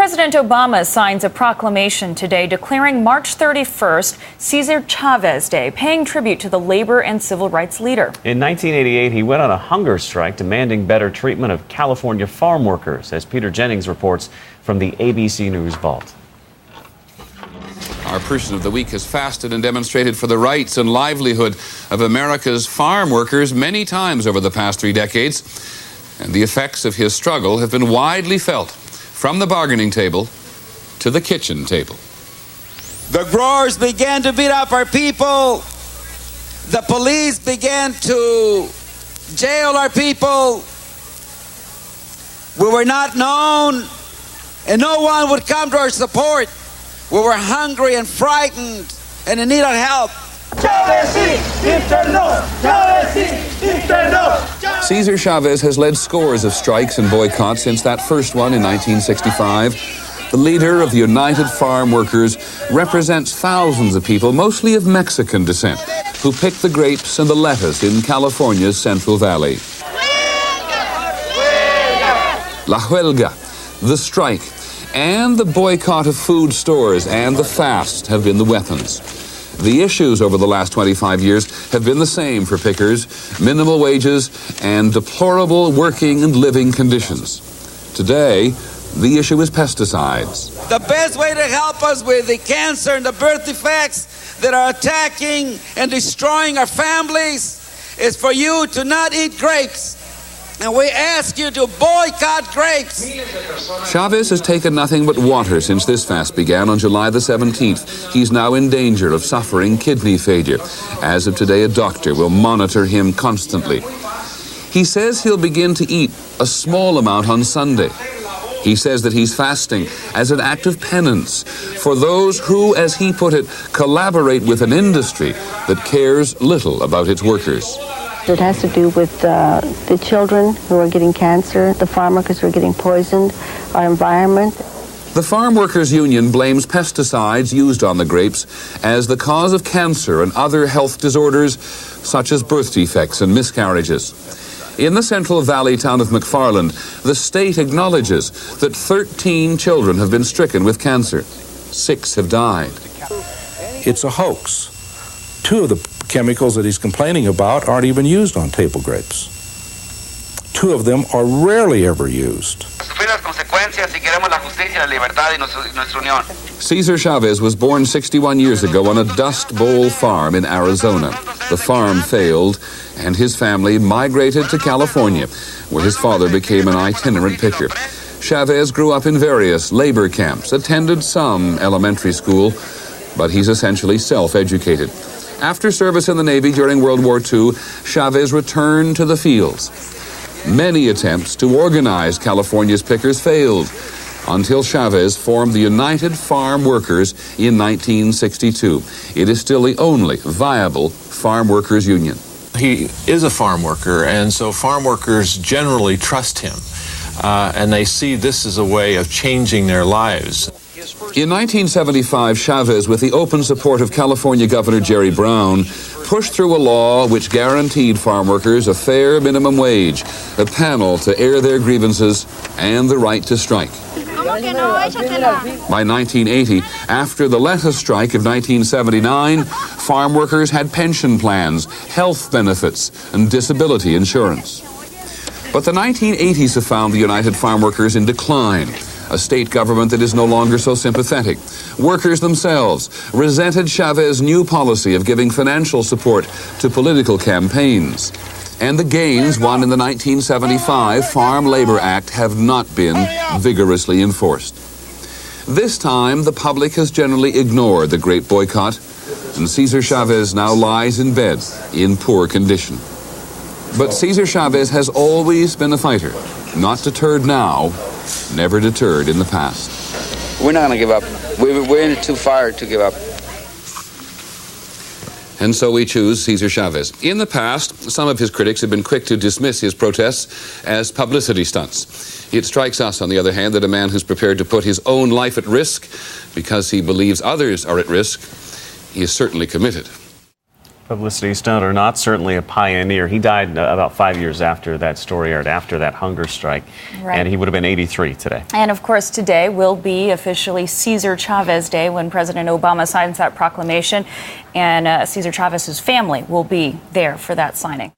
President Obama signs a proclamation today declaring March 31st Cesar Chavez Day, paying tribute to the labor and civil rights leader. In 1988, he went on a hunger strike demanding better treatment of California farm workers, as Peter Jennings reports from the ABC News Vault. Our person of the week has fasted and demonstrated for the rights and livelihood of America's farm workers many times over the past 3 decades, and the effects of his struggle have been widely felt, from the bargaining table to the kitchen table. The growers began to beat up our people. The police began to jail our people. We were not known, and no one would come to our support. We were hungry and frightened and in need of help. Cesar Chavez has led scores of strikes and boycotts since that first one in 1965. The leader of the United Farm Workers represents thousands of people, mostly of Mexican descent, who pick the grapes and the lettuce in California's Central Valley. La huelga, the strike, and the boycott of food stores and the fast have been the weapons. The issues over the last 25 years have been the same for pickers: minimal wages and deplorable working and living conditions. Today, the issue is pesticides. The best way to help us with the cancer and the birth defects that are attacking and destroying our families is for you to not eat grapes. And we ask you to boycott grapes. Chavez has taken nothing but water since this fast began on July the 17th. He's now in danger of suffering kidney failure. As of today, a doctor will monitor him constantly. He says he'll begin to eat a small amount on Sunday. He says that he's fasting as an act of penance for those who, as he put it, collaborate with an industry that cares little about its workers. It has to do with the children who are getting cancer, the farm workers who are getting poisoned, our environment. The Farm Workers Union blames pesticides used on the grapes as the cause of cancer and other health disorders such as birth defects and miscarriages. In the Central Valley town of McFarland, the state acknowledges that 13 children have been stricken with cancer. 6 have died. It's a hoax. 2 of the chemicals that he's complaining about aren't even used on table grapes. 2 of them are rarely ever used. Cesar Chavez was born 61 years ago on a Dust Bowl farm in Arizona. The farm failed, and his family migrated to California, where his father became an itinerant picker. Chavez grew up in various labor camps, attended some elementary school, but he's essentially self-educated. After service in the Navy during World War II, Chavez returned to the fields. Many attempts to organize California's pickers failed, until Chavez formed the United Farm Workers in 1962. It is still the only viable farm workers union. He is a farm worker, and so farm workers generally trust him, and they see this as a way of changing their lives. In 1975, Chavez, with the open support of California Governor Jerry Brown, pushed through a law which guaranteed farm workers a fair minimum wage, a panel to air their grievances, and the right to strike. By 1980, after the lettuce strike of 1979, farm workers had pension plans, health benefits, and disability insurance. But the 1980s have found the United Farm Workers in decline. A state government that is no longer so sympathetic. Workers themselves resented Chavez's new policy of giving financial support to political campaigns. And the gains won in the 1975 Farm Labor Act have not been vigorously enforced. This time, the public has generally ignored the great boycott, and Cesar Chavez now lies in bed in poor condition. But Cesar Chavez has always been a fighter, not deterred now, never deterred in the past. We're not going to give up. We're in it too far to give up. And so we choose Cesar Chavez. In the past, some of his critics have been quick to dismiss his protests as publicity stunts. It strikes us, on the other hand, that a man who's prepared to put his own life at risk because he believes others are at risk, he is certainly committed. Publicity stunt or not, certainly a pioneer. He died about 5 years after that story aired, after that hunger strike. Right. And he would have been 83 today. And of course, today will be officially Cesar Chavez Day when President Obama signs that proclamation. And Cesar Chavez's family will be there for that signing.